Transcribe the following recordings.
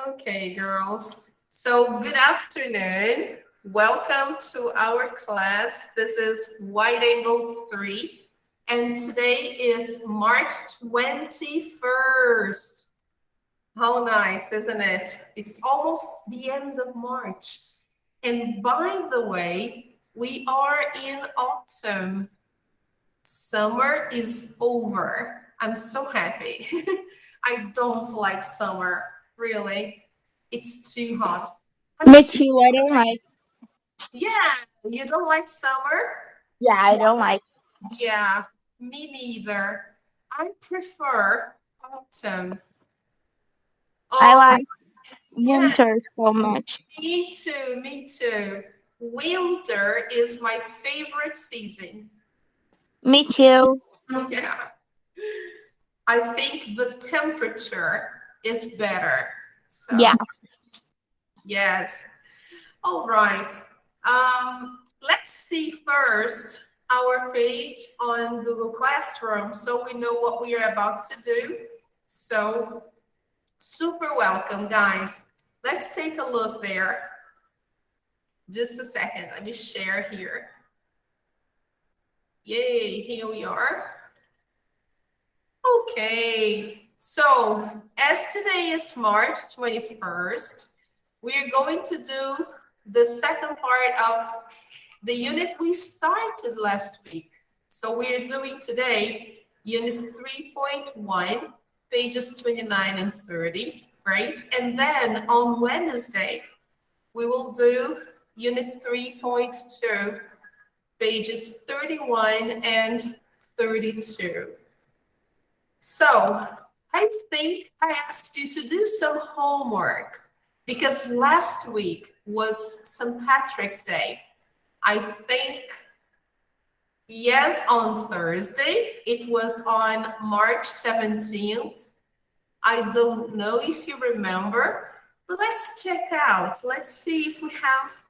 Okay, girls. So good afternoon. Welcome to our class. This is Wide Angle 3, and today is March 21st. How nice, isn't it? It's almost the end of March. And by the way, we are in autumn. Summer is over. I'm so happy. I don't like summer, really. It's too hot. I'm Me so, too. I don't like. yeah, you don't like summer? Yeah, I don't like. Yeah, me neither. I prefer autumn. I Oh, like yeah, winter so much. me too, me too. Winter is my favorite season. Me too. Yeah. I think the temperature is better. Yeah. So, yes. All right. Let's see first our page on Google Classroom so we know what we are about to do. So, super welcome, guys. Let's take a look there. Just a second. Let me share here. Yay, here we are. Okay, so as today is March 21st, we are going to do the second part of the unit we started last week. So we are doing today unit 3.1, pages 29 and 30, right? And then on Wednesday, we will do unit 3.2, pages 31 and 32. So I think I asked you to do some homework because last week was St. Patrick's Day. I think, yes, on Thursday. It was on March 17th. I don't know if you remember, but let's check out. Let's see if we have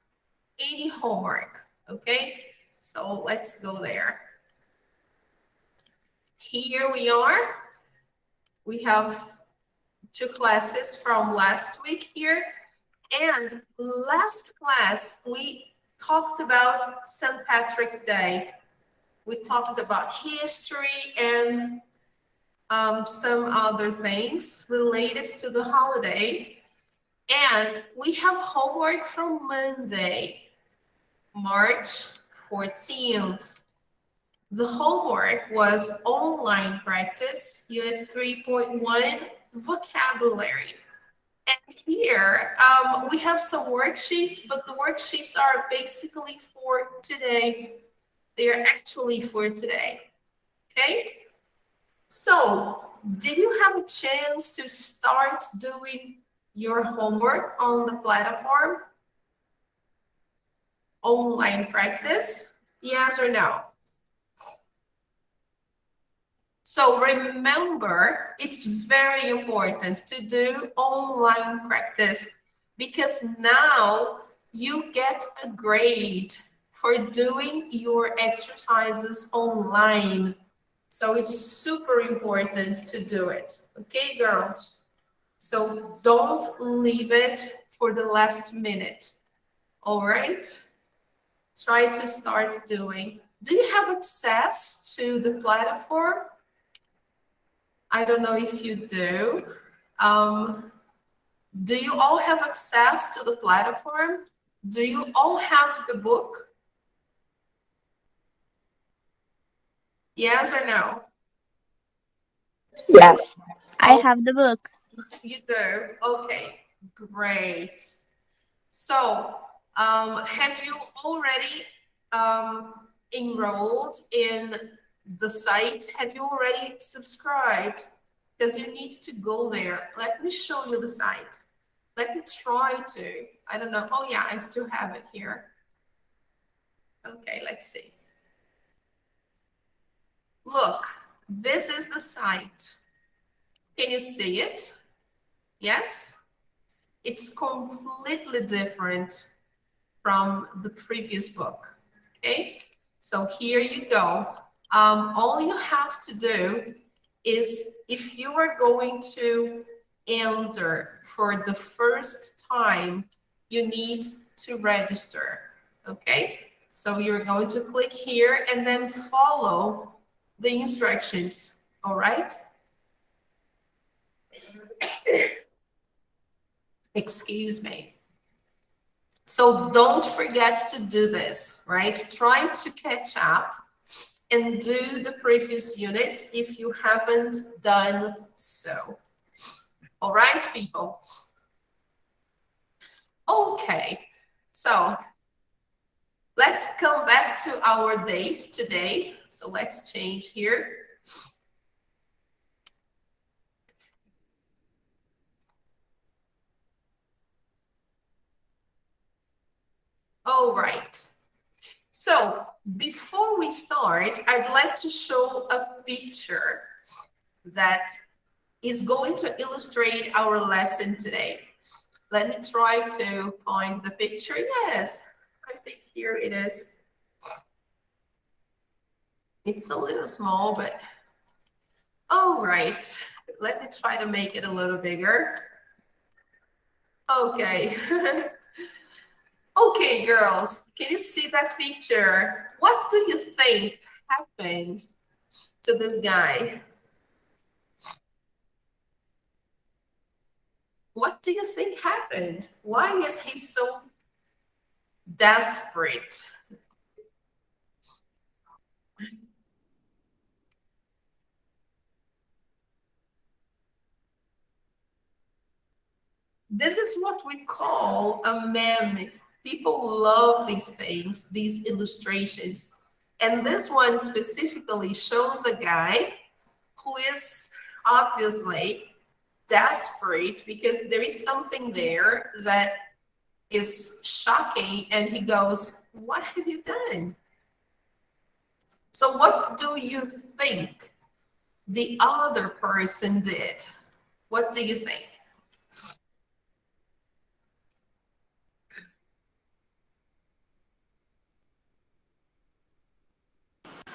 any homework. Okay, so let's go there. Here we are. We have two classes from last week here. And last class, we talked about St. Patrick's Day. We talked about history and some other things related to the holiday. And we have homework from Monday, March 14th. The homework was online practice, unit 3.1, vocabulary. And here we have some worksheets, but the worksheets are basically for today. They are actually for today. Okay? So, did you have a chance to start doing your homework on the platform? Online practice? Yes or no? So remember, it's very important to do online practice because now you get a grade for doing your exercises online. So it's super important to do it. Okay, girls? So don't leave it for the last minute. All right? Try to start doing. Do you have access to the platform? I don't know if you do. Do you all have access to the platform? Do you all have the book? Yes or no? Yes. I Oh, have the book. you do. Okay, great. So, have you already enrolled in the site? Have you already subscribed? Because you need to go there. Let me show you the site. Let me try to. I don't know. Oh, yeah, I still have it here. Okay, let's see. Look, this is the site. Can you see it? Yes? It's completely different from the previous book. Okay, so here you go. All you have to do is if you are going to enter for the first time, you need to register, okay? So you're going to click here and then follow the instructions, all right? Excuse me. So don't forget to do this, right? Try to catch up and do the previous units if you haven't done so. All right, people? Okay, so let's come back to our date today. So let's change here. All right. So before we start, I'd like to show a picture that is going to illustrate our lesson today. Let me try to find the picture. Yes, I think here it is. It's a little small, but all right. Let me try to make it a little bigger. Okay. Okay, girls, can you see that picture? What do you think happened to this guy? What do you think happened? Why is he so desperate? This is what we call a meme. People love these things, these illustrations. And this one specifically shows a guy who is obviously desperate because there is something there that is shocking, and he goes, "What have you done?" So what do you think the other person did? What do you think?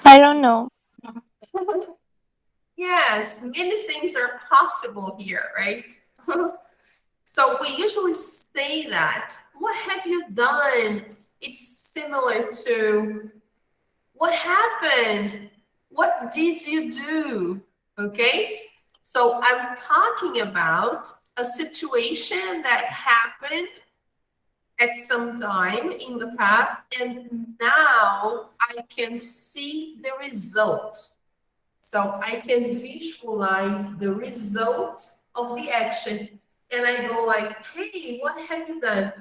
I don't know. Yes, many things are possible here, right? So we usually say that. What have you done? It's similar to what happened? What did you do? Okay? So I'm talking about a situation that happened at some time in the past, and now I can see the result. So I can visualize the result of the action, and I go like, hey, what have you done?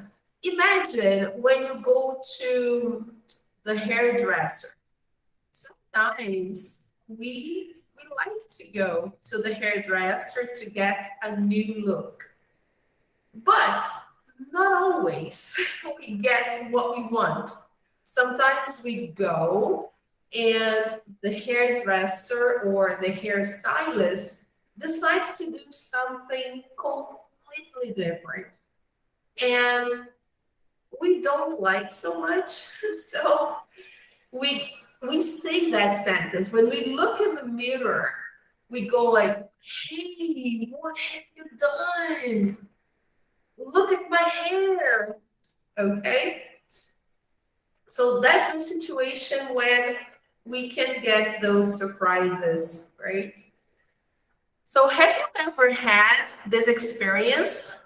Imagine when you go to the hairdresser. Sometimes we like to go to the hairdresser to get a new look, but not always we get what we want. Sometimes we go and the hairdresser or the hairstylist decides to do something completely different. And we don't like so much. So we we say that sentence. When we look in the mirror, we go like, hey, what have you done? Look at my hair. Okay. So that's a situation when we can get those surprises, right? So have you ever had this experience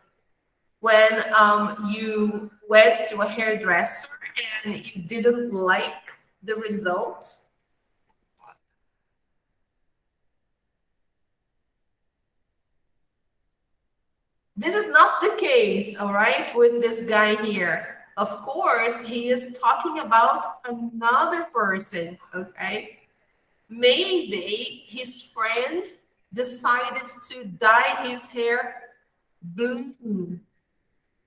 when you went to a hairdresser and you didn't like the result? This is not the case, all right, with this guy here. Of course, he is talking about another person, okay? Maybe his friend decided to dye his hair blue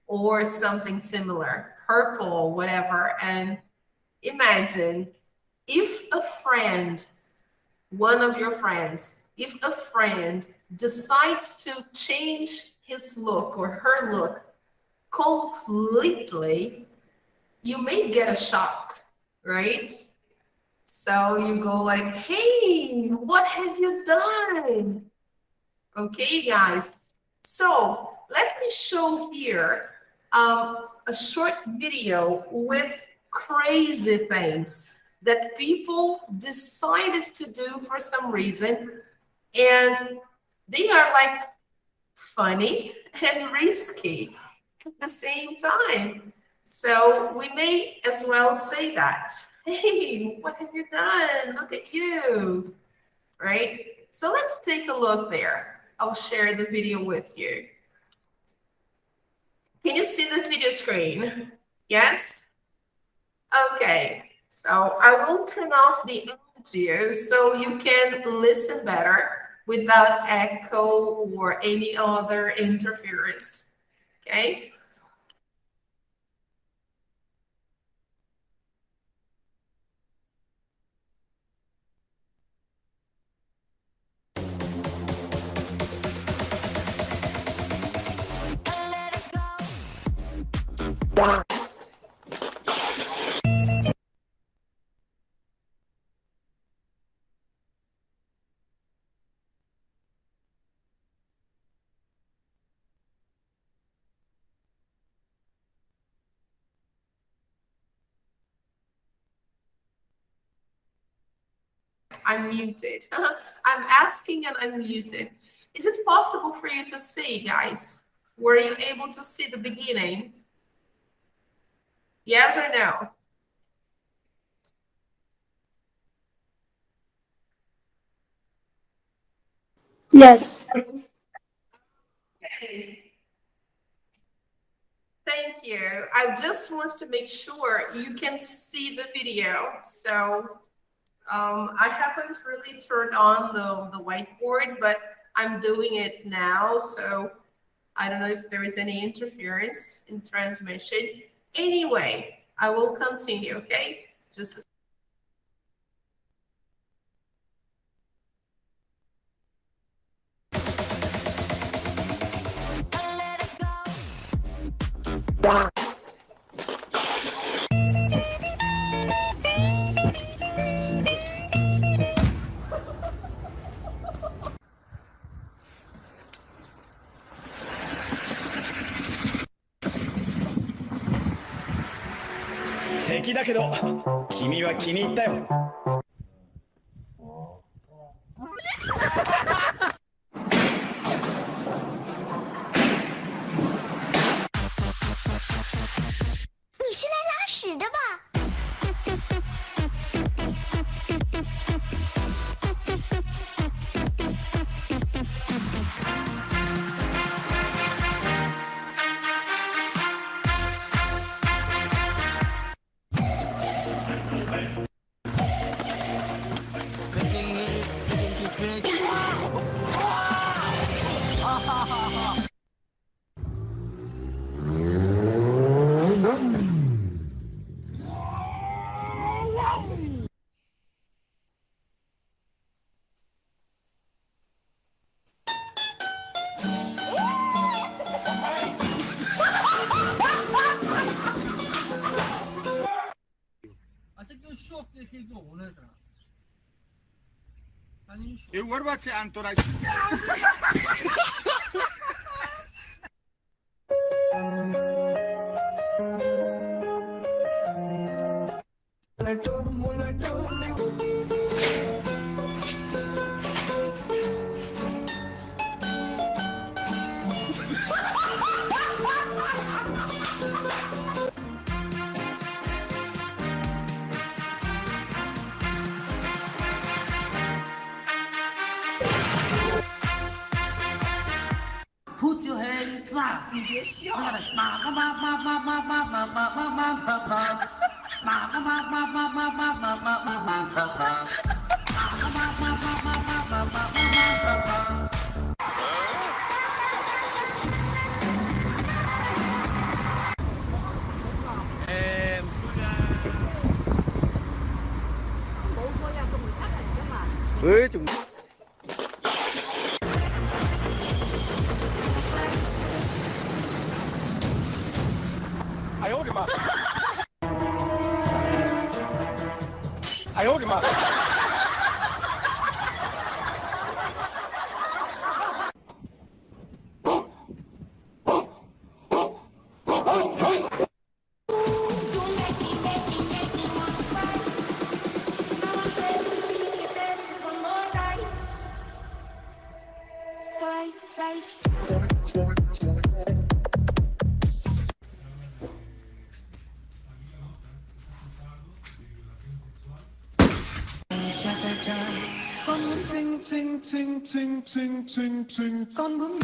or something similar, purple, whatever. And imagine if a friend, one of your friends, if a friend decides to change his look or her look completely, you may get a shock, right? So you go like, hey, what have you done? Okay, guys. So let me show here a short video with crazy things that people decided to do for some reason, and they are like funny and risky at the same time. So we may as well say that. Hey, what have you done? Look at you, right? So let's take a look there. I'll share the video with you. Can you see the video screen? Yes? Okay. So I will turn off the audio so you can listen better without echo or any other interference. Okay? I'm muted. I'm asking and I'm muted. Is it possible for you to see, guys? Were you able to see the beginning? Yes or no? Yes. Okay. Thank you. I just want to make sure you can see the video. So I haven't really turned on the whiteboard, but I'm doing it now. So I don't know if there is any interference in transmission. Anyway, I will continue, okay? Just a Wow. 敵だけど君は気に入ったよ。你是来拉屎的吧？What about the entourage? Put your hands up！ 你别笑。那个马个马马马马马马马马马马马，马个马马马马马马马马马马，马个马马马马马马马马马。Ê, chúng... Ai ôi mà. Ai ôi mà. con bướm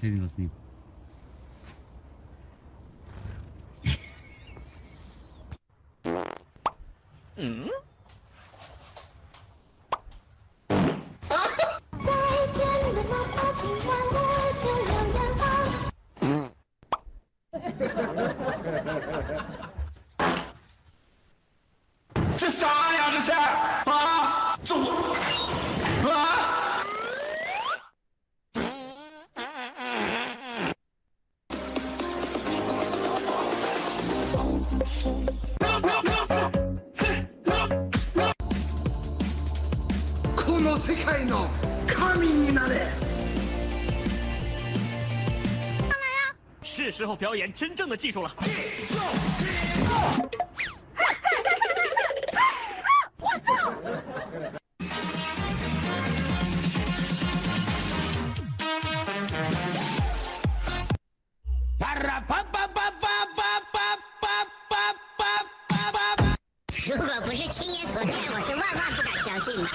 Jamie, let's leave. "是时候表演真正的技术了。如果不是亲眼所见，我是万万不敢相信的。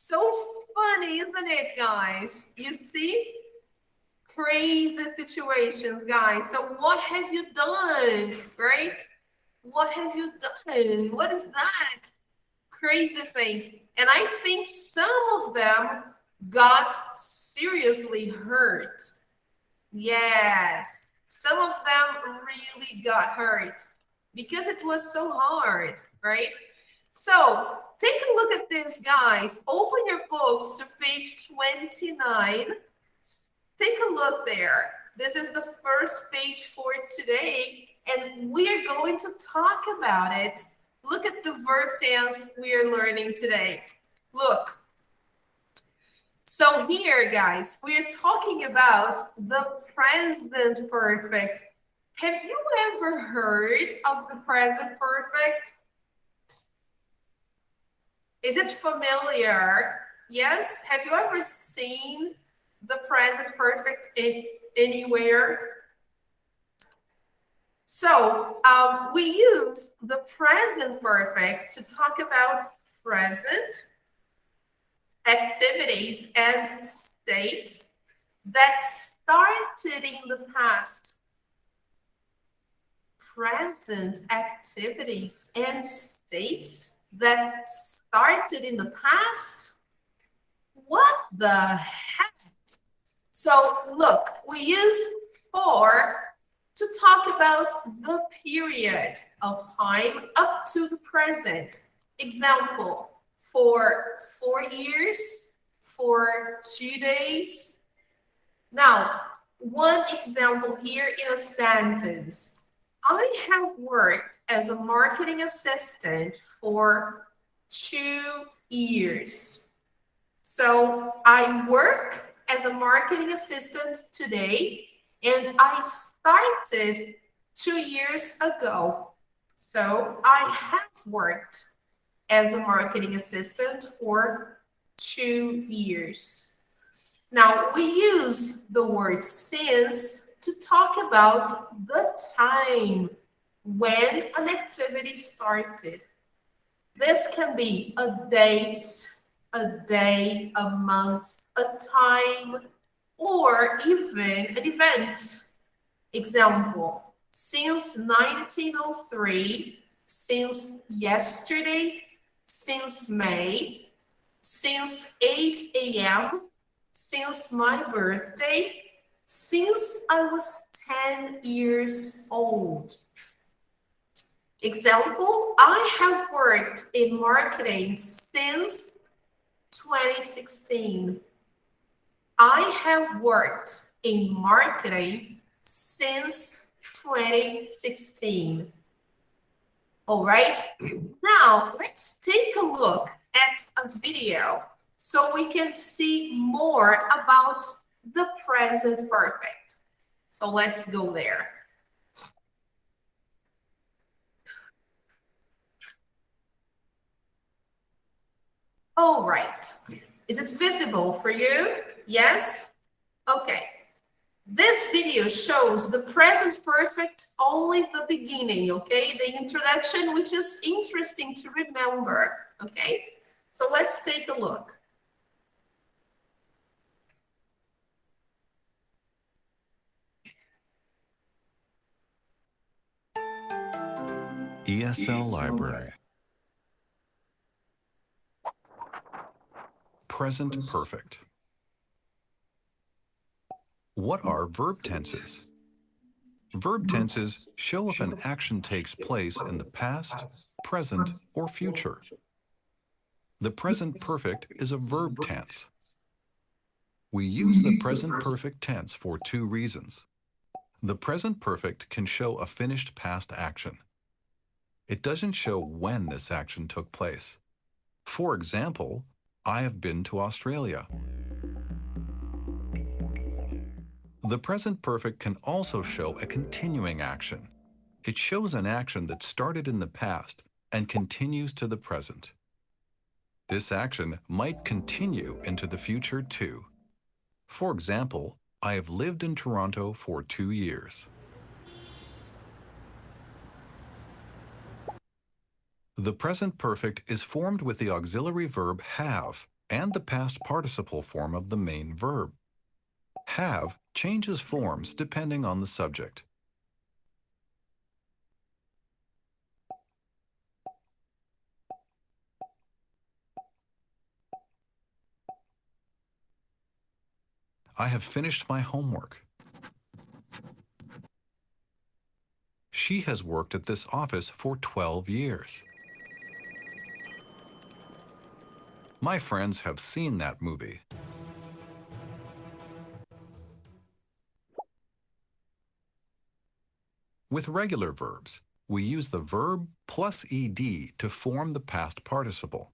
So funny, isn't it, guys? You see? Crazy situations, guys. So what have you done, right? What have you done? What is that? Crazy things. And I think some of them got seriously hurt. Yes, some of them really got hurt because it was so hard, right? So take a look at this, guys. Open your books to page 29. Take a look there. This is the first page for today, and we're going to talk about it. Look at the verb tense we're learning today. Look. So here, guys, we're talking about the present perfect. Have you ever heard of the present perfect? Is it familiar? Yes? Have you ever seen the present perfect anywhere? So we use the present perfect to talk about present activities and states that started in the past. Present activities and states that started in the past? What the heck? So look, we use for to talk about the period of time up to the present. Example, for 4 years, for 2 days. Now, one example here in a sentence. I have worked as a marketing assistant for 2 years. So I work as a marketing assistant today, and I started 2 years ago. So I have worked as a marketing assistant for 2 years. Now, we use the word since to talk about the time when an activity started. This can be a date, a day, a month, a time, or even an event. Example, since 1903, since yesterday, since May, since 8 a.m., since my birthday, since I was 10 years old. Example, I have worked in marketing since 2016. I have worked in marketing since 2016. All right, now let's take a look at a video so we can see more about the present perfect. So let's go there. All right, is it visible for you? Yes? Okay. This video shows the present perfect, only the beginning, okay? The introduction, which is interesting to remember, okay? So let's take a look. ESL Library. Present perfect. What are verb tenses? Verb tenses show if an action takes place in the past, present, or future. The present perfect is a verb tense. We use the present perfect tense for 2 reasons. The present perfect can show a finished past action. It doesn't show when this action took place. For example, I have been to Australia. The present perfect can also show a continuing action. It shows an action that started in the past and continues to the present. This action might continue into the future too. For example, I have lived in Toronto for 2 years. The present perfect is formed with the auxiliary verb have and the past participle form of the main verb. Have changes forms depending on the subject. I have finished my homework. She has worked at this office for 12 years. My friends have seen that movie. With regular verbs, we use the verb plus ed to form the past participle.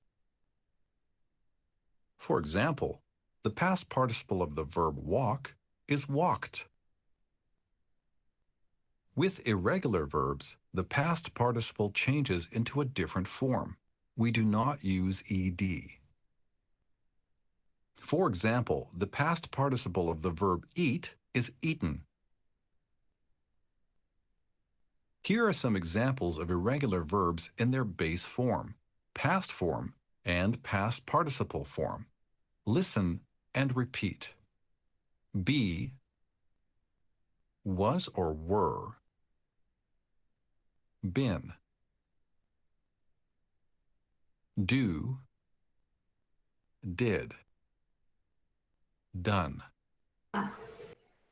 For example, the past participle of the verb walk is walked. With irregular verbs, the past participle changes into a different form. We do not use ed. For example, the past participle of the verb eat is eaten. Here are some examples of irregular verbs in their base form, past form, and past participle form. Listen and repeat. Be, was or were, been. Do, did, done.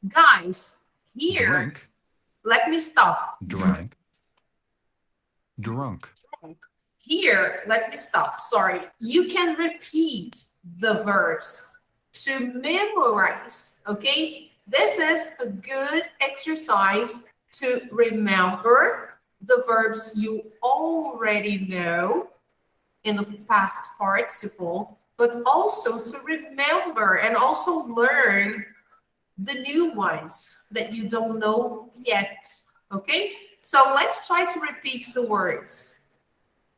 Guys, here, Drink, let me stop. drank, drunk. Here, let me stop. Sorry. You can repeat the verbs to memorize, okay? This is a good exercise to remember the verbs you already know in the past participle, but also to remember and also learn the new ones that you don't know yet, okay? So let's try to repeat the words.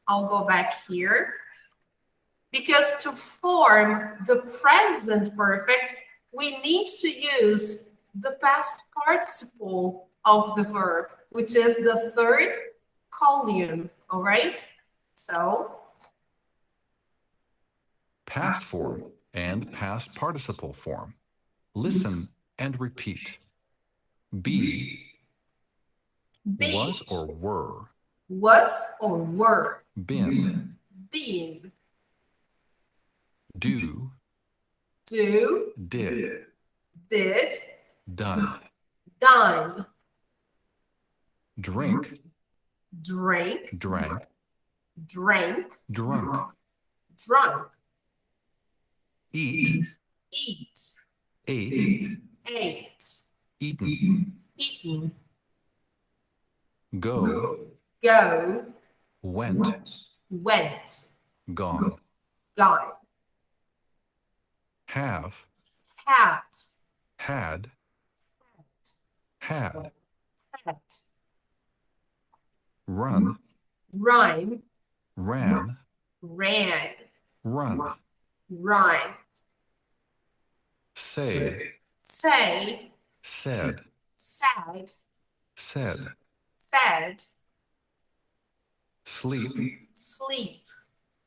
I'll go back here. Because to form the present perfect, we need to use the past participle of the verb, which is the third column, all right? So, Past form and past participle form. Listen and repeat. Be, be, was or were, was or were, been. being, Do, do, did, did, done. done, Drink, drink, drank, drank, drunk. drunk, Eat, eat, ate, ate, eaten. eaten, Go, go, went, went, gone. gone, Have, have, had, had. had, Run, rhyme, ran, ran, run. rhyme, Say, say, said, said, said. said, Sleep, sleep,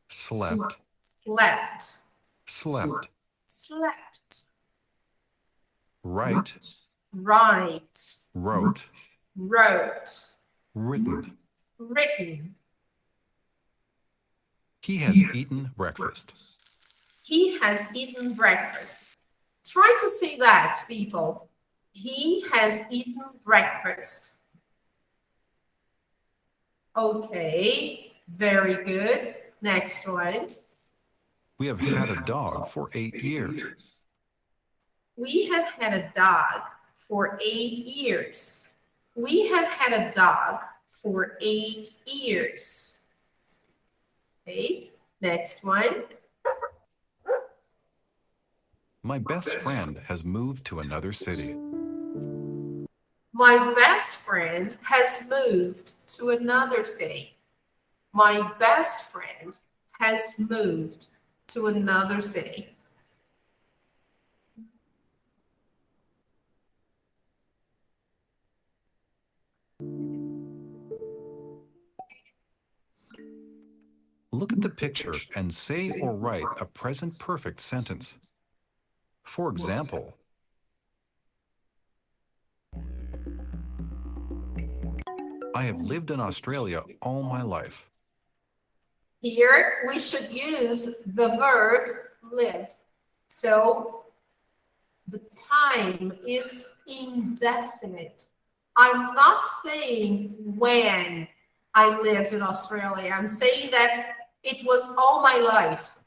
slept, slept, slept. slept, Write, write, wrote, wrote, written. written. He has eaten breakfast. He has eaten breakfast. Try to say that, people. He has eaten breakfast. Okay, very good. Next one. We have had a dog for 8 years. We have had a dog for 8 years. We have had a dog for 8 years. Okay, next one. My best friend has moved to another city. My best friend has moved to another city. My best friend has moved to another city. Look at the picture and say or write a present perfect sentence. For example, I have lived in Australia all my life. Here, we should use the verb live. So, the time is indefinite. I'm not saying when I lived in Australia. I'm saying that it was all my life.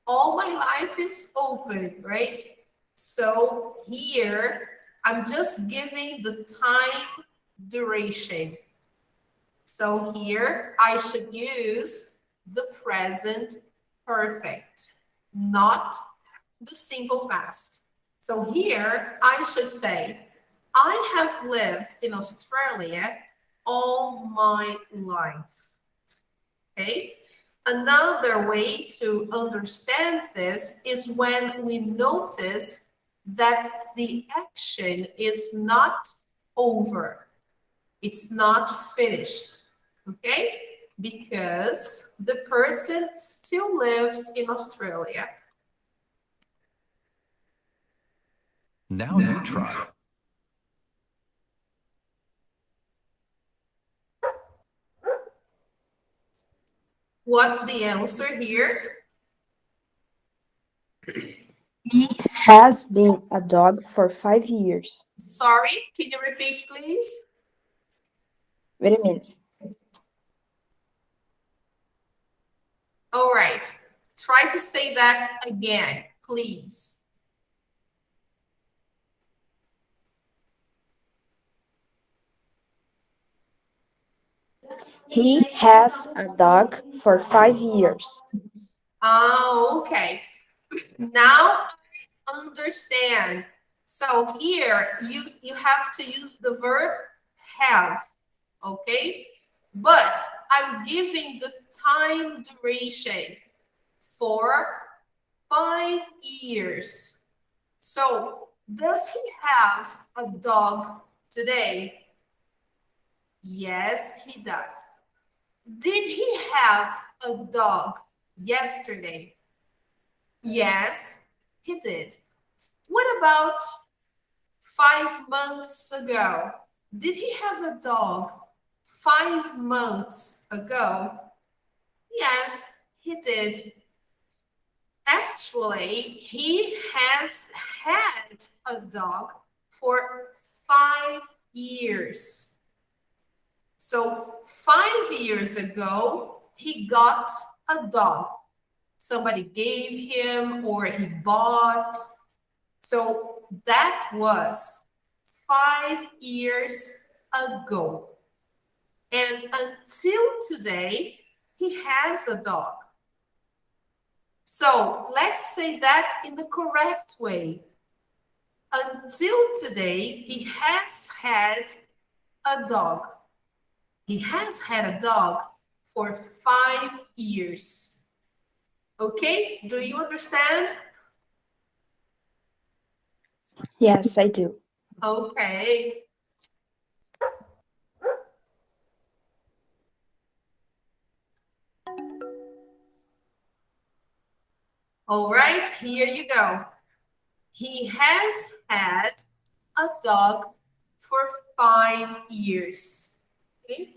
All my life is open, right? So here, I'm just giving the time duration. So here, I should use the present perfect, not the simple past. So here, I should say, I have lived in Australia all my life. Okay? Another way to understand this is when we notice that the action is not over. It's not finished. Okay? Because the person still lives in Australia. Now you try. What's the answer here? He has been a dog for 5 years. Sorry, can you repeat, please? Wait a minute. All right, try to say that again, please. He has a dog for 5 years. Oh, okay. Now I understand. So here you have to use the verb have, okay? But I'm giving the time duration for 5 years. So does he have a dog today? Yes, he does. Did he have a dog yesterday? Yes, he did. What about 5 months ago? Did he have a dog 5 months ago? Yes, he did. Actually, he has had a dog for 5 years. So 5 years ago, he got a dog. Somebody gave him or he bought. So that was 5 years ago. And until today, he has a dog. So let's say that in the correct way. Until today, he has had a dog. He has had a dog for 5 years. Okay, do you understand? Yes, I do. Okay. All right, here you go. He has had a dog for 5 years. Okay.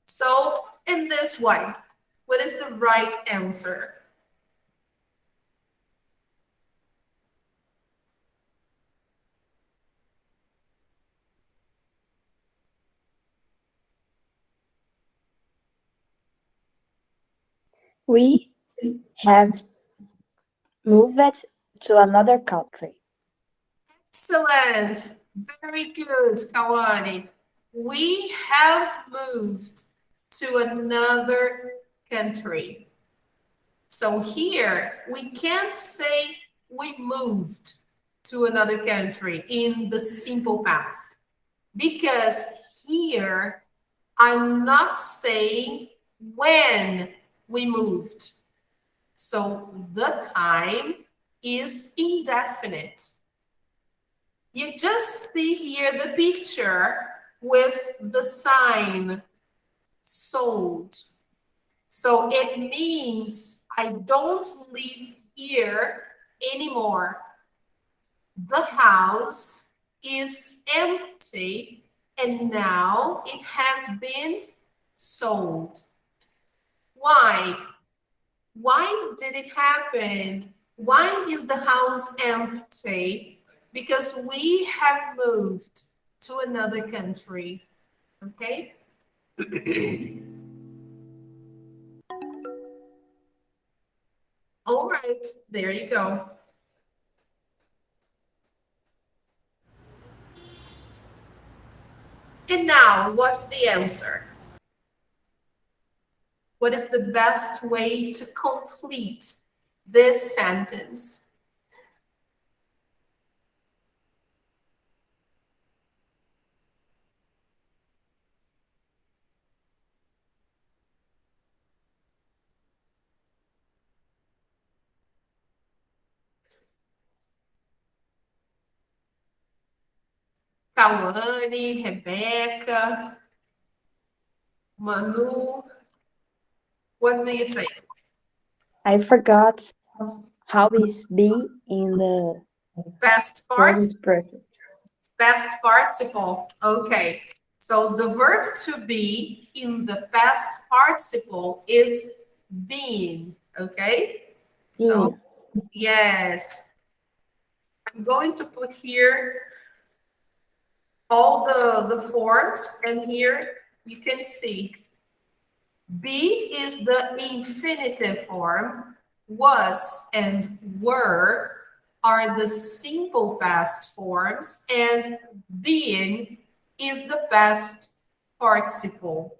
So in this one, what is the right answer? We have moved to another country. Excellent. Very good, Kawani. We have moved to another country. So here we can't say we moved to another country in the simple past because here I'm not saying when we moved. So the time is indefinite. You just see here the picture with the sign sold. So it means I don't live here anymore. The house is empty and now it has been sold. Why? Why did it happen? Why is the house empty? Because we have moved to another country. Okay? All right, there you go. And now, what's the answer? What is the best way to complete this sentence? Kawane, Rebecca, Manu, what do you think? I forgot how is be in the Past present perfect. past participle. Okay. So the verb to be in the past participle is being. Okay. So, yes. I'm going to put here all the forms, and here you can see be is the infinitive form, was and were are the simple past forms, and being is the past participle.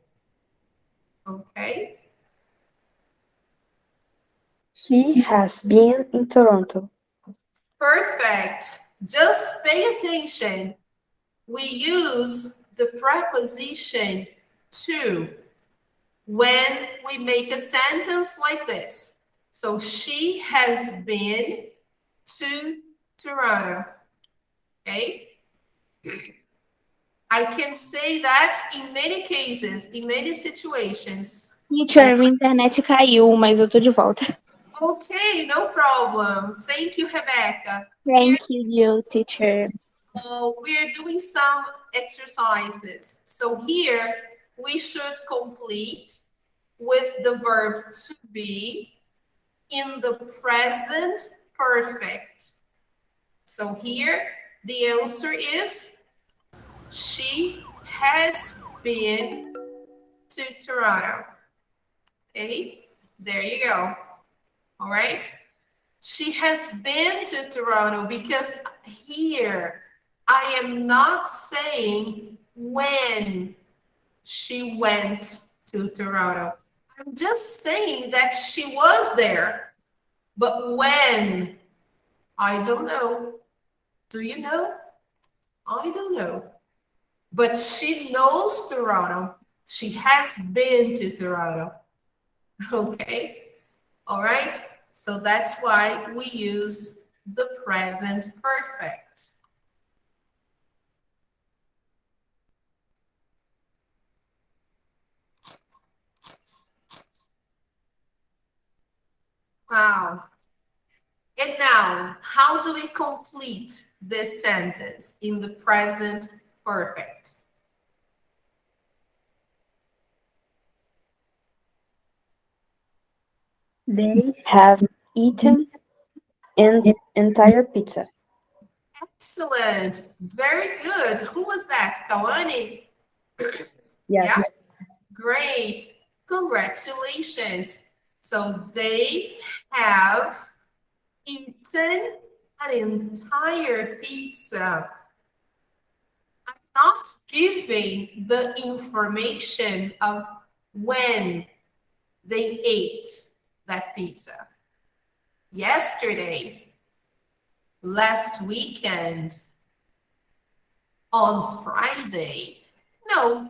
Okay? She has been in Toronto. Perfect. Just pay attention. We use the preposition to when we make a sentence like this. So she has been to Toronto. Okay? I can say that in many cases, in many situations. Teacher, minha internet caiu, mas eu tô de volta. Okay, no problem. Thank you, Rebecca. Thank you, teacher. We are doing some exercises. So here we should complete with the verb to be in the present perfect. So here the answer is she has been to Toronto. Okay, there you go. All right. She has been to Toronto because here I am not saying when she went to Toronto. I'm just saying that she was there. But when? I don't know. Do you know? I don't know. But she knows Toronto. She has been to Toronto. Okay? All right? So that's why we use the present perfect. Wow. And now, how do we complete this sentence in the present perfect? They have eaten an entire pizza. Excellent. Very good. Who was that? Kawane? Yes. Yeah? Great. Congratulations. So they have eaten an entire pizza. I'm not giving the information of when they ate that pizza. Yesterday, last weekend, on Friday. No,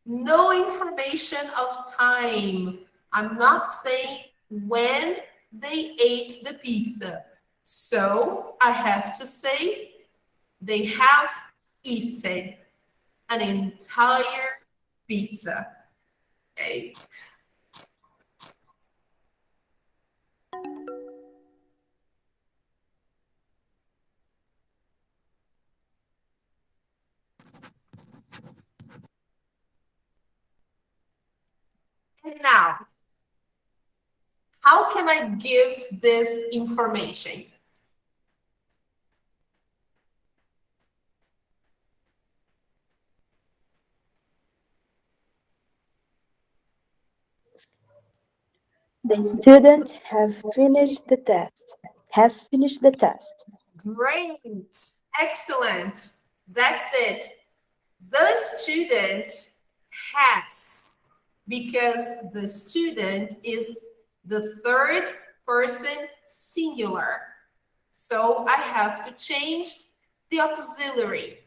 no information of time. I'm not saying when they ate the pizza. So I have to say they have eaten an entire pizza. Okay. And now, how can I give this information? The student have finished the test. Has finished the test. Great. Excellent. That's it. The student has, because the student is the third person singular. So I have to change the auxiliary.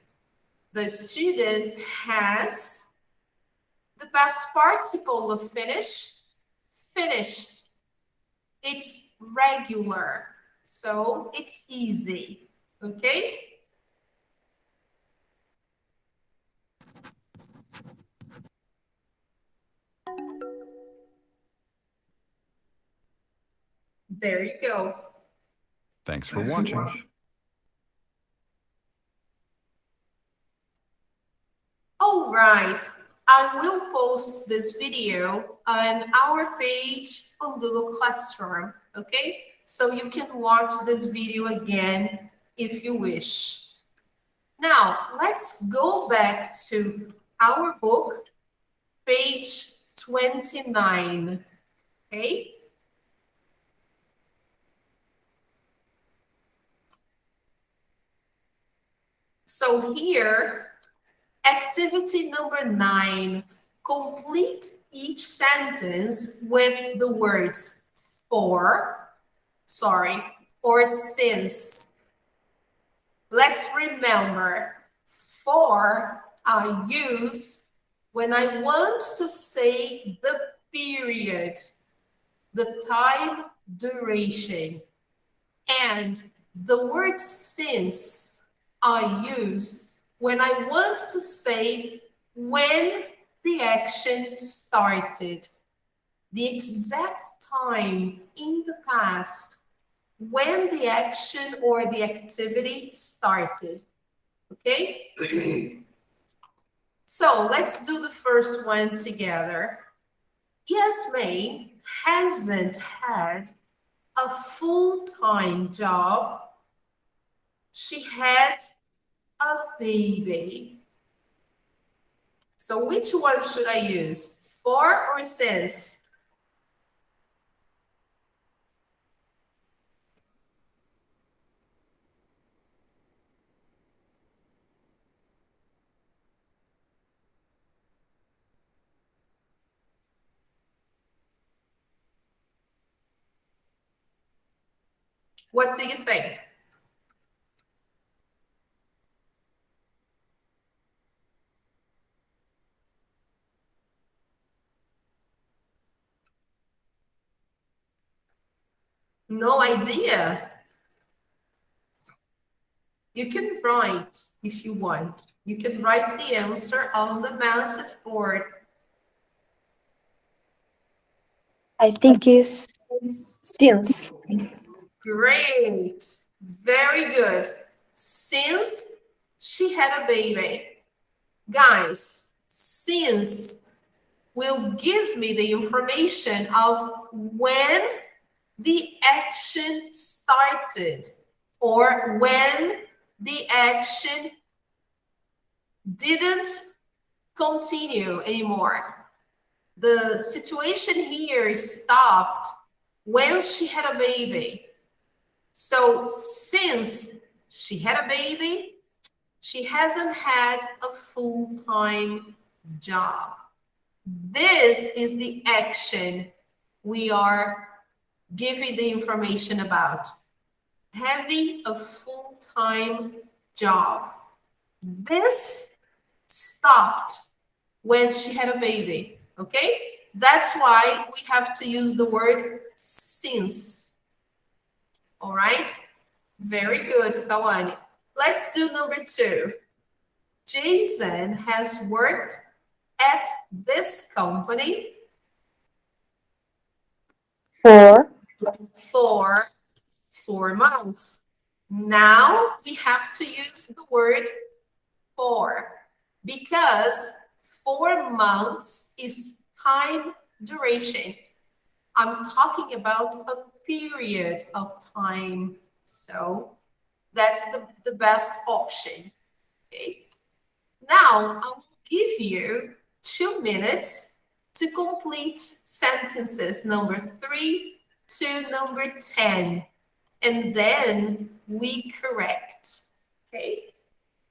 The student has the past participle of finish, finished. It's regular, so it's easy, okay? There you go. Thanks for watching. All right, I will post this video on our page on Google Classroom, okay? So you can watch this video again if you wish. Now, let's go back to our book, page 29, okay? So here, activity number 9, complete each sentence with the words or since. Let's remember, for I use when I want to say the period, the time duration, and the word since I use when I want to say when the action started, the exact time in the past when the action or the activity started, okay? So let's do the first one together. Yasmin hasn't had a full-time job. She had a baby. So which one should I use? For or since? What do you think? No idea. You can write if you want. You can write the answer on the message board. I think it's since. Great. Very good. Since she had a baby. Guys, since will give me the information of when the action started or when the action didn't continue anymore. The situation here stopped when she had a baby. So since she had a baby, she hasn't had a full-time job. This is the action we are giving the information about. Having a full-time job. This stopped when she had a baby, okay? That's why we have to use the word since, all right? Very good, Kawane. Let's do number 2. Jason has worked at this company For for 4 months. Now we have to use the word for because 4 months is time duration. I'm talking about a period of time. So that's the best option. Okay. Now I will give you 2 minutes to complete sentences number 3 to number 10. And then we correct. Okay.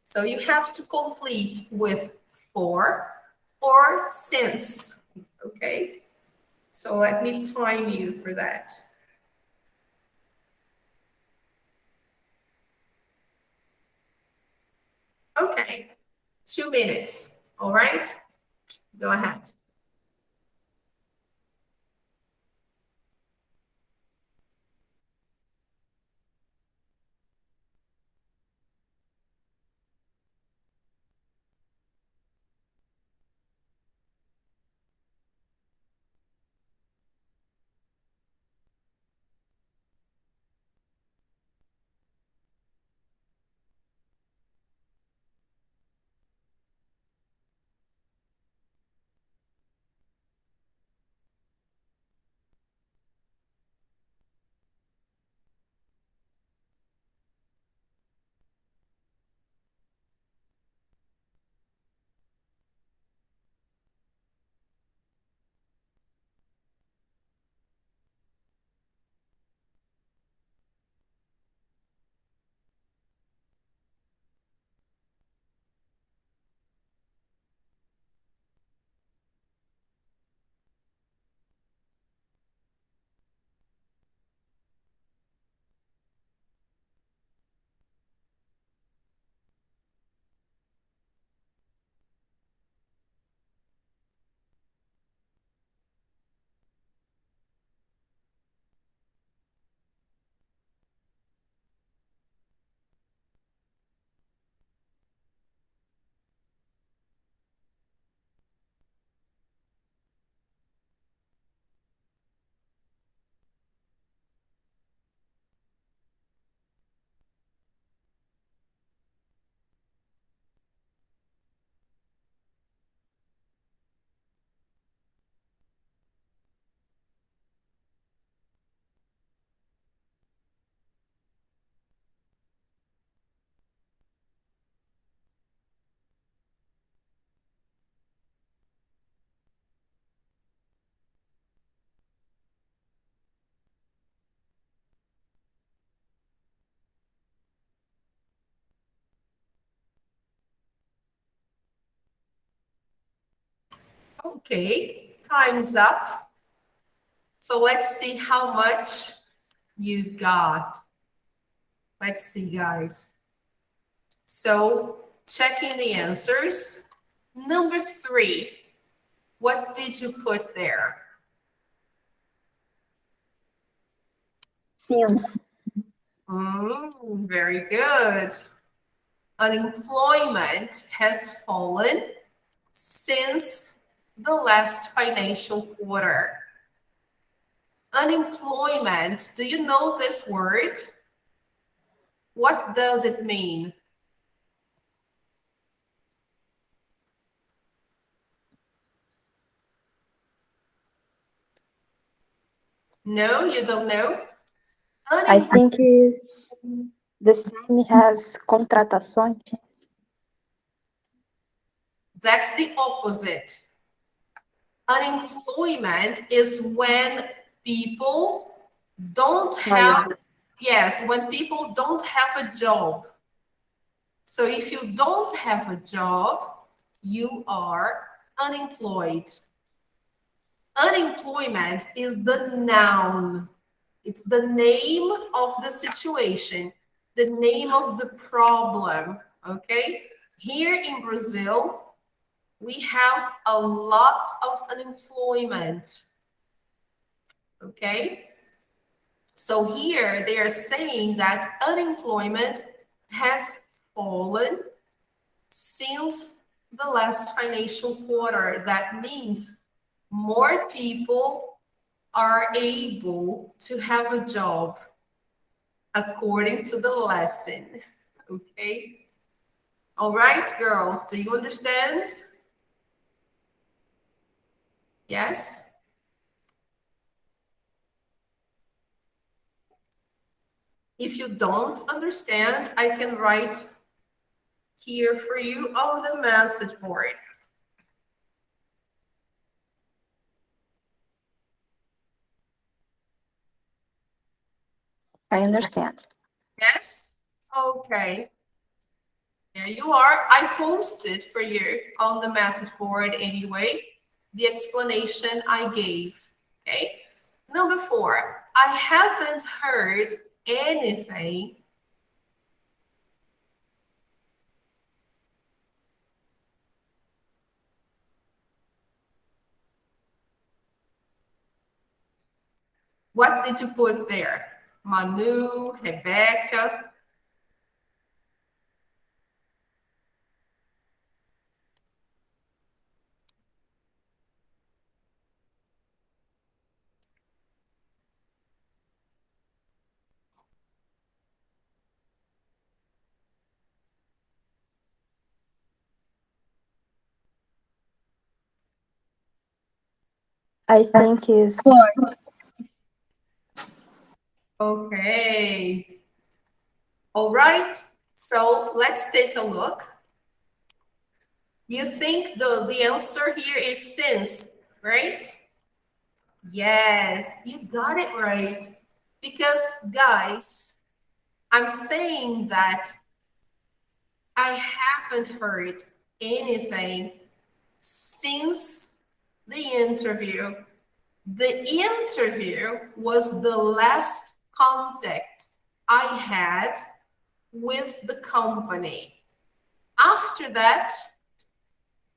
So you have to complete with for or since. Okay. So let me time you for that. Okay, 2 minutes. All right, go ahead. Okay, time's up. So let's see how much you got. Let's see, guys. So checking the answers. Number 3, what did you put there? since. Very good. Unemployment has fallen since the last financial quarter. Unemployment, do you know this word? What does it mean? No, you don't know? I think is the same as contratações. That's the opposite. Unemployment is when people don't have, yes, when people don't have a job. So if you don't have a job, you are unemployed. Unemployment is the noun. It's the name of the situation, the name of the problem, okay? Here in Brazil, we have a lot of unemployment, okay? So here they are saying that unemployment has fallen since the last financial quarter. That means more people are able to have a job according to the lesson. Okay? All right, girls, do you understand? Yes? If you don't understand, I can write here for you on the message board. I understand. Yes? Okay. There you are. I posted for you on the message board anyway, the explanation I gave. Okay. Number 4, I haven't heard anything. What did you put there? Manu, Rebecca. I think is Okay. All right. So let's take a look. You think the answer here is since, right? Yes, you got it right. Because, guys, I'm saying that I haven't heard anything since the interview. The interview was the last contact I had with the company. After that,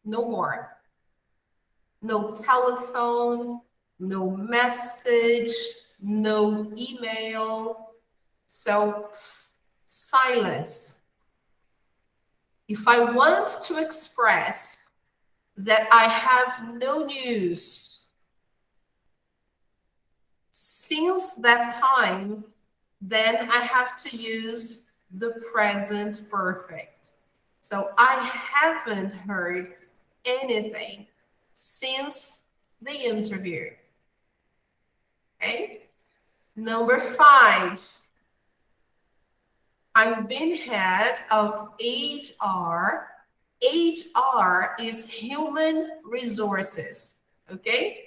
no more. No telephone, no message, no email. So, silence. If I want to express that I have no news since that time, then I have to use the present perfect. So I haven't heard anything since the interview. Okay. Number 5, I've been head of HR. HR is human resources. Okay.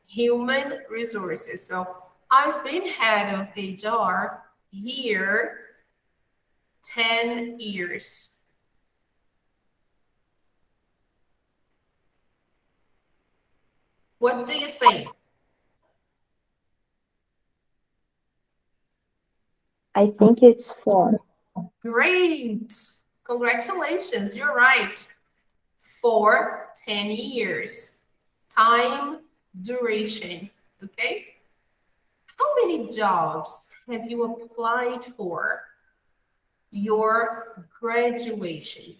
Human resources. So I've been head of HR here 10 years. What do you think? I think it's 4. Great. Congratulations. You're right. For 10 years. Time duration. Okay. How many jobs have you applied for your graduation?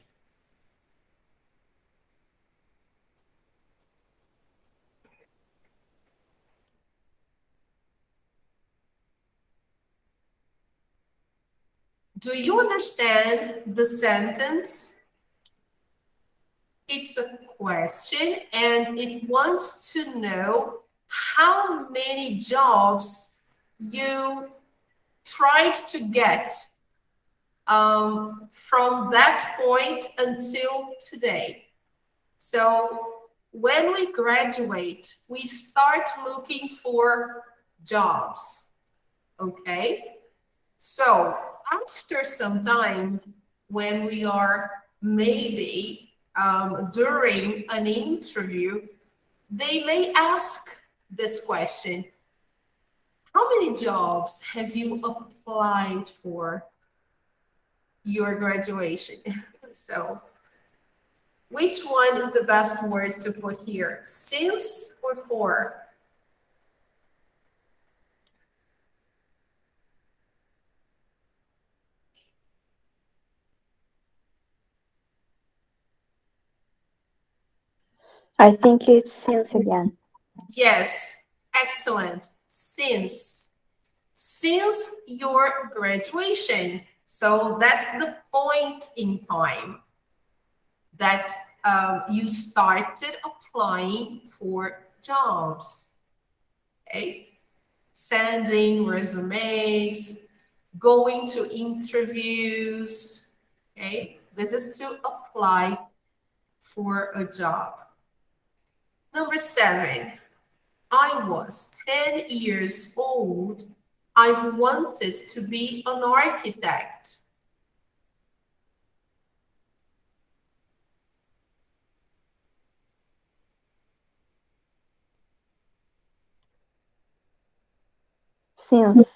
Do you understand the sentence? It's a question and it wants to know how many jobs you tried to get from that point until today. So when we graduate, we start looking for jobs, okay? So after some time, when we are maybe during an interview, they may ask this question: how many jobs have you applied for your graduation? So which one is the best word to put here? Since or for? I think it's since again. Yes, excellent. Since your graduation. So that's the point in time that you started applying for jobs. Okay, sending resumes, going to interviews. Okay, this is to apply for a job. Number 7, I was 10 years old. I've wanted to be an architect. Since.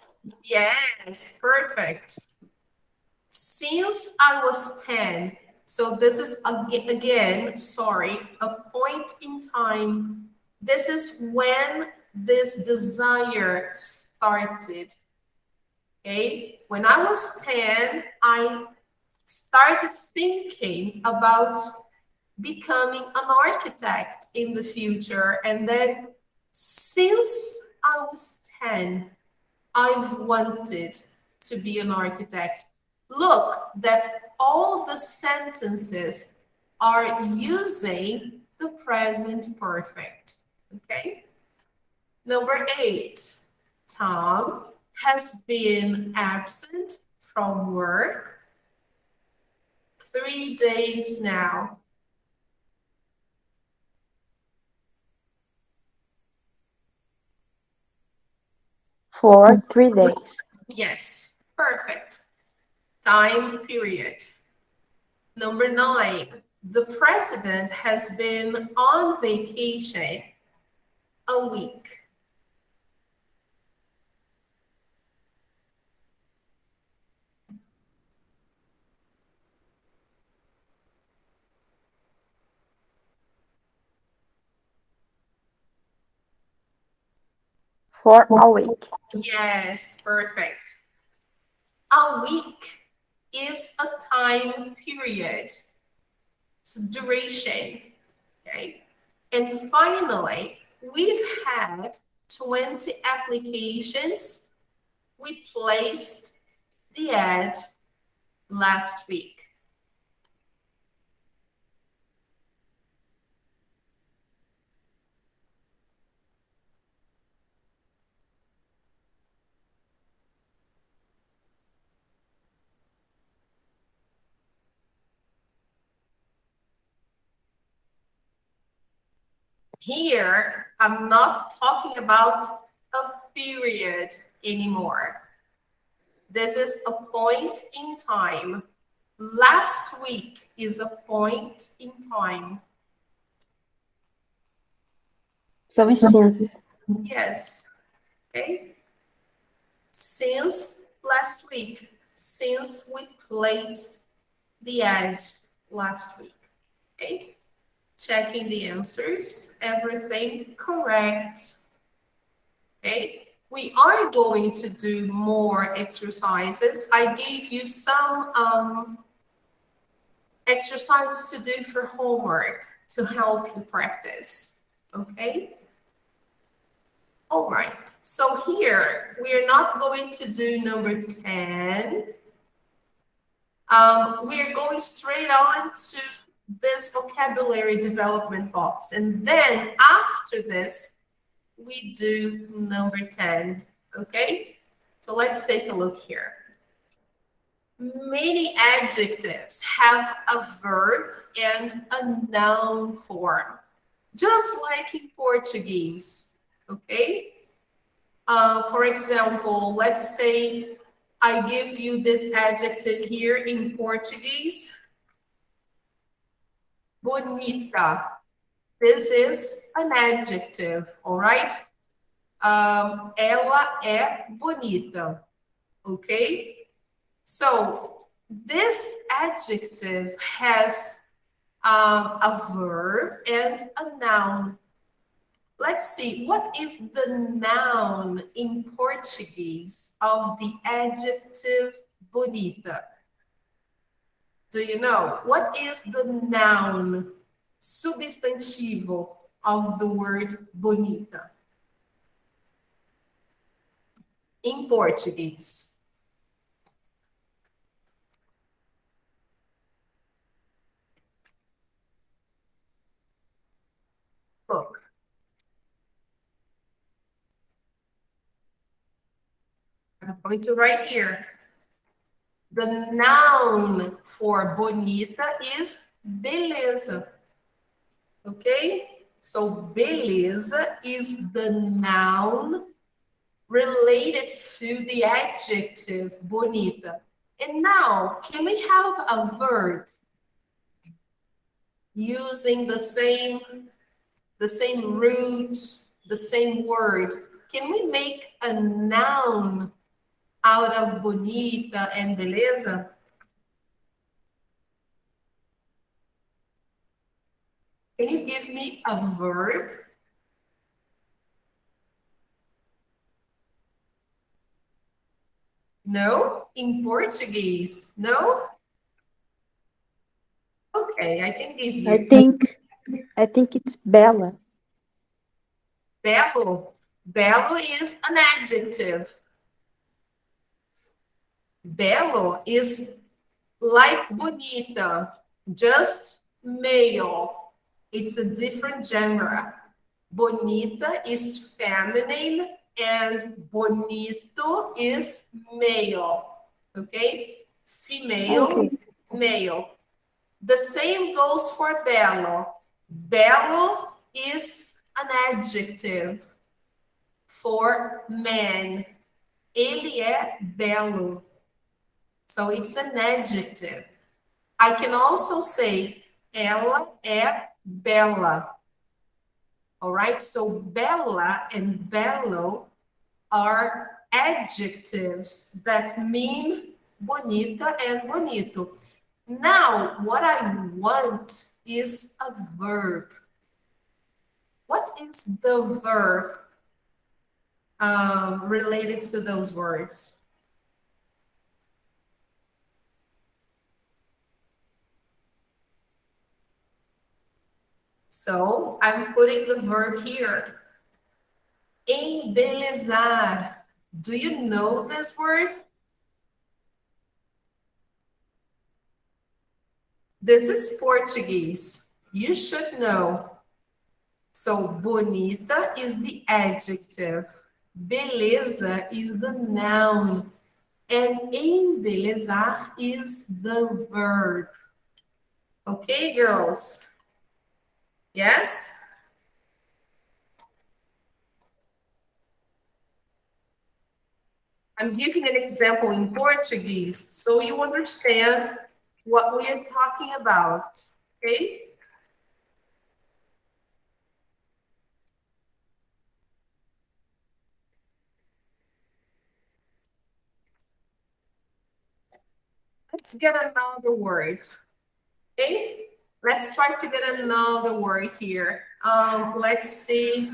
Yes, perfect. Since I was 10, so this is again, sorry, a point in time. This is when this desire started. Okay, when I was 10, I started thinking about becoming an architect in the future. And then since I was 10, I've wanted to be an architect. Look that all the sentences are using the present perfect. Okay. Number 8, Tom has been absent from work 3 days now. For 3 days. Yes, perfect. Time period. Number 9, the president has been on vacation a week. For a week. Yes, perfect. A week is a time period. It's duration. Okay. And finally, we've had 20 applications. We placed the ad last week. Here, I'm not talking about a period anymore. This is a point in time. Last week is a point in time. So it's since. Yes. Okay. Since last week, since we placed the ad last week. Okay. Checking the answers, everything correct. Okay, we are going to do more exercises. I gave you some exercises to do for homework to help you practice. Okay. All right. So here we are not going to do number 10. We are going straight on to this vocabulary development box. And then after this, we do number 10, okay? So let's take a look here. Many adjectives have a verb and a noun form, just like in Portuguese, okay? For example, let's say I give you this adjective here in Portuguese. Bonita. This is an adjective, all right? Ela é bonita, okay? So this adjective has a verb and a noun. Let's see, what is the noun in Portuguese of the adjective bonita? Do you know? What is the noun? substantivo of the word bonita in Portuguese? Look. I'm going to write here. The noun for bonita is beleza. Okay? So beleza is the noun related to the adjective bonita. And now, can we have a verb using the same root, the same word? Can we make a noun out of bonita and beleza? Can you give me a verb? No? In Portuguese? No? Okay, I can give you. I think it's bela. Belo. Belo is an adjective. Belo is like bonita, just male. It's a different genre. Bonita is feminine and bonito is male. Okay? Female, Okay. male. The same goes for belo. Belo is an adjective for man. Ele é belo. So it's an adjective. I can also say ela é bela. All right, so bela and belo are adjectives that mean bonita and bonito. Now, what I want is a verb. What is the verb related to those words? So I'm putting the verb here. Embelezar. Do you know this word? This is Portuguese. You should know. So bonita is the adjective. Beleza is the noun. And embelezar is the verb. Okay, girls? Yes? I'm giving an example in Portuguese so you understand what we are talking about, okay? Let's get another word, okay? Let's try to get another word here. Let's see.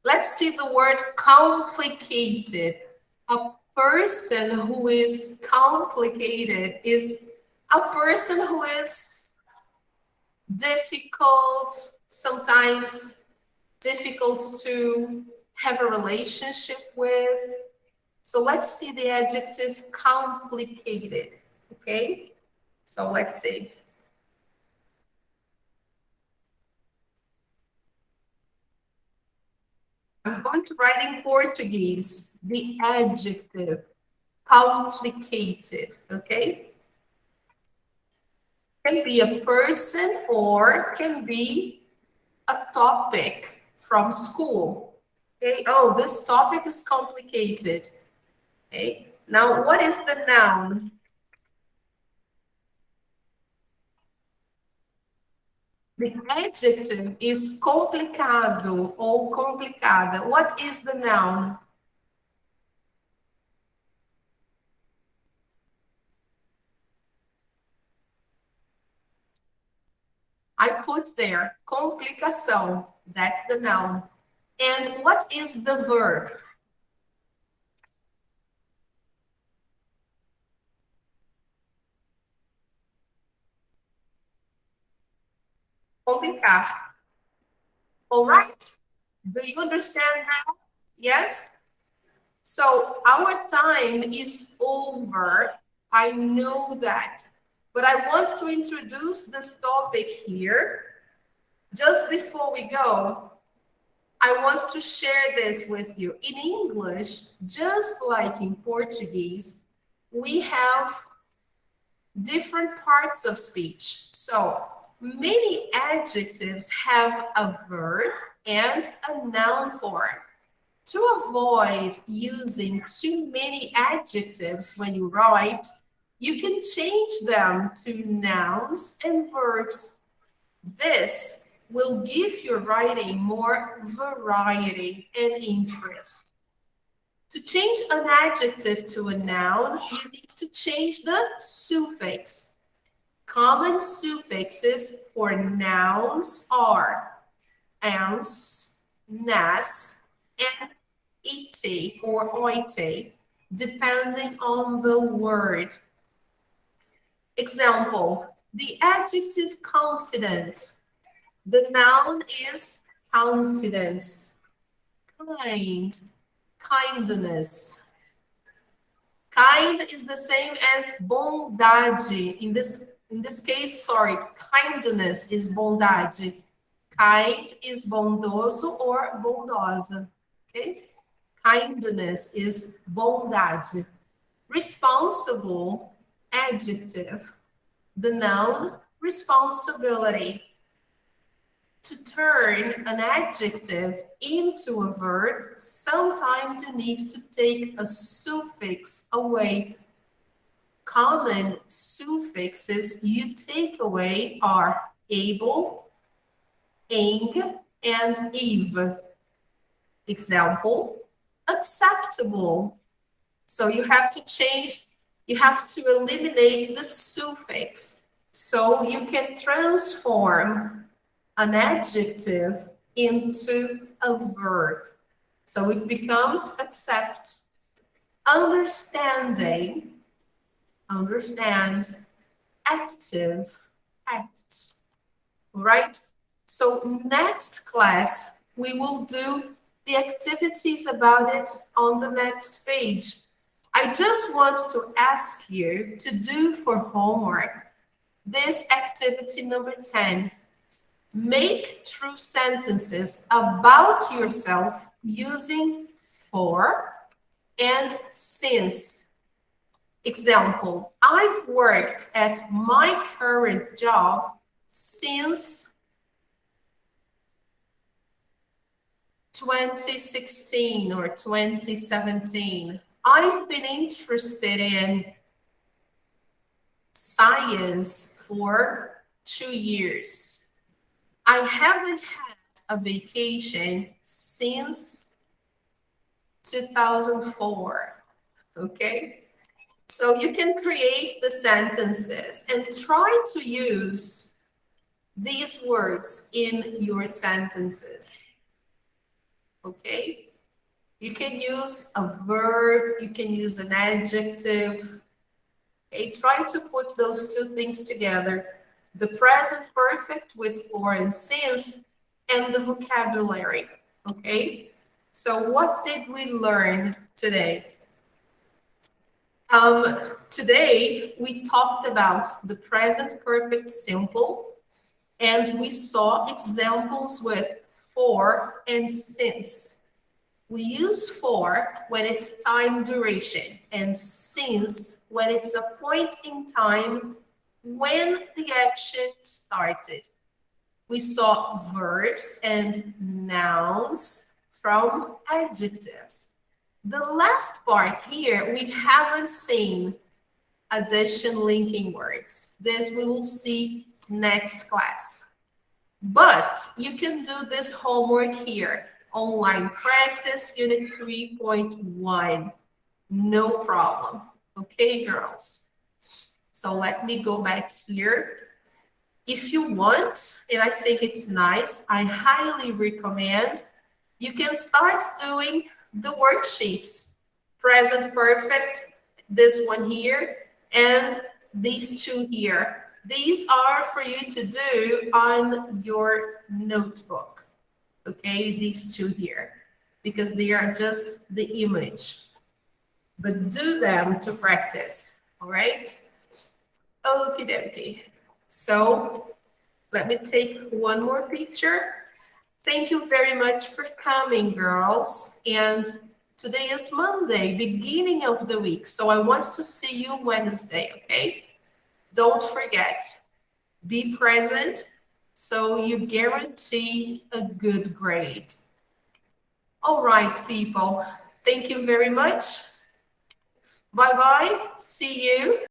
Let's see the word complicated. A person who is complicated is a person who is difficult, sometimes difficult to have a relationship with. So let's see the adjective complicated, okay? So let's see. I'm going to write in Portuguese the adjective complicated, okay? Can be a person or can be a topic from school. Okay, oh, this topic is complicated. Okay, now what is the noun? The adjective is complicado or complicada. What is the noun? I put there, complicação. That's the noun. And what is the verb? complicar. All right? Do you understand now? Yes? So our time is over. I know that. But I want to introduce this topic here. Just before we go, I want to share this with you. In English, just like in Portuguese, we have different parts of speech. So many adjectives have a verb and a noun form. To avoid using too many adjectives when you write, you can change them to nouns and verbs. This will give your writing more variety and interest. To change an adjective to a noun, you need to change the suffix. Common suffixes for nouns are ans, nas, and ite or oite, depending on the word. Example, the adjective confident. The noun is confidence. Kind, kindness. Kind is the same as bondade. In this case, sorry, kindness is bondade. Kind is bondoso or bondosa. Okay? Kindness is bondade. Responsible, adjective. The noun, responsibility. To turn an adjective into a verb, sometimes you need to take a suffix away. Common suffixes you take away are able, ing, and eve. Example, acceptable. So you have to eliminate the suffix so you can transform an adjective into a verb. So it becomes accept. Understanding, understand. Active, act. Right? So next class, we will do the activities about it on the next page. I just want to ask you to do for homework this activity number 10. Make true sentences about yourself using for and since. Example, I've worked at my current job since 2016 or 2017. I've been interested in science for 2 years. I haven't had a vacation since 2004. Okay? So you can create the sentences and try to use these words in your sentences. Okay? You can use a verb, you can use an adjective. Okay? Try to put those two things together. The present perfect with for and since, and the vocabulary. Okay? So what did we learn today? Today, we talked about the present perfect simple, and we saw examples with for and since. We use for when it's time duration, and since when it's a point in time when the action started. We saw verbs and nouns from adjectives. The last part here, we haven't seen addition linking words. This we will see next class. But you can do this homework here, online practice, unit 3.1. No problem. Okay, girls? So let me go back here. If you want, and I think it's nice, I highly recommend you can start doing the worksheets. Present perfect, this one here, and these two here. These are for you to do on your notebook. Okay, these two here, because they are just the image. But do them to practice, all right? Okie dokie. So let me take one more picture. Thank you very much for coming, girls. And today is Monday, beginning of the week. So I want to see you Wednesday, okay? Don't forget, be present so you guarantee a good grade. All right, people. Thank you very much. Bye-bye. See you.